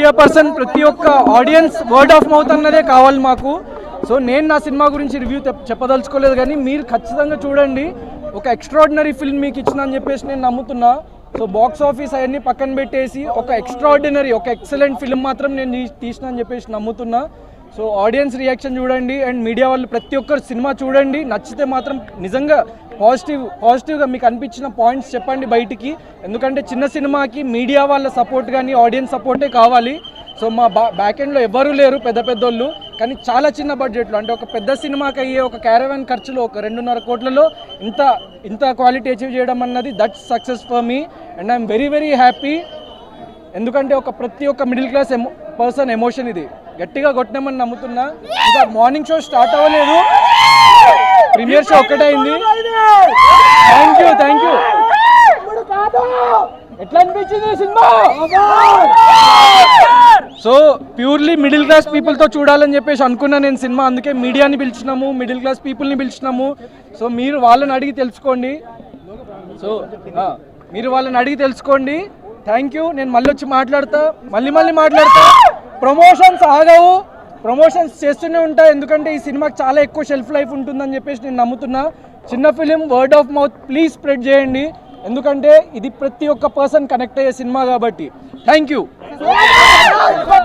100% ప్రతి ఒక్క audience word of mouth అన్నదే కావాలి మాకు. సో నేను నా సినిమా గురించి రివ్యూ చెప్పదలుచుకోలేదు, కానీ మీరు ఖచ్చితంగా చూడండి. ఒక ఎక్స్ట్రాడినరీ ఫిల్మ్ మీకు ఇచ్చిన అని చెప్పేసి నేను నమ్ముతున్నా. సో బాక్స్ ఆఫీస్ అవన్నీ పక్కన పెట్టేసి ఒక ఎక్స్ట్రాడినరీ, ఒక ఎక్సలెంట్ ఫిల్మ్ మాత్రం నేను తీసిన అని చెప్పేసి నమ్ముతున్నా. సో ఆడియన్స్ రియాక్షన్ చూడండి అండ్ మీడియా వాళ్ళు ప్రతి ఒక్కరు సినిమా చూడండి. నచ్చితే మాత్రం నిజంగా పాజిటివ్గా మీకు అనిపించిన పాయింట్స్ చెప్పండి బయటికి. ఎందుకంటే చిన్న సినిమాకి మీడియా వాళ్ళ సపోర్ట్ కానీ ఆడియన్స్ సపోర్టే కావాలి. సో మా బ్యాక్ ఎండ్లో ఎవ్వరూ లేరు పెద్ద పెద్దోళ్ళు, కానీ చాలా చిన్న బడ్జెట్లో, అంటే ఒక పెద్ద సినిమాకి అయ్యే ఒక క్యారవాన్ ఖర్చులో ఒక 2.5 కోట్లలో ఇంత క్వాలిటీ అచీవ్ చేయడం అన్నది that's success for me and I'm very very happy. ఎందుకంటే ప్రతి ఒక్క మిడిల్ క్లాస్ పర్సన్ ఎమోషన్ ఇది. గట్టిగా కొట్టినామని నమ్ముతున్నా. ఇంకా మార్నింగ్ షో స్టార్ట్ అవ్వలేదు, ప్రీమియర్ షో ఒక్కటే అయింది. Thank you. ఎట్లా అనిపించింది సినిమా? సో ప్యూర్లీ మిడిల్ క్లాస్ పీపుల్తో చూడాలని చెప్పేసి అనుకున్నా నేను సినిమా. అందుకే మీడియాని పిలిచినాము, మిడిల్ క్లాస్ పీపుల్ని పిలిచినాము. సో మీరు వాళ్ళని అడిగి తెలుసుకోండి. Thank you. నేను మళ్ళీ వచ్చి మాట్లాడతా. ప్రమోషన్స్ ఆగవు, ప్రమోషన్స్ చేస్తూనే ఉంటా. ఎందుకంటే ఈ సినిమాకి చాలా ఎక్కువ షెల్ఫ్ లైఫ్ ఉంటుందని చెప్పేసి నేను నమ్ముతున్నా. చిన్న film, word of mouth please spread చేయండి. ఎందుకంటే ఇది ప్రతి ఒక్క పర్సన్ కనెక్ట్ అయ్యే సినిమా కాబట్టి. Thank you.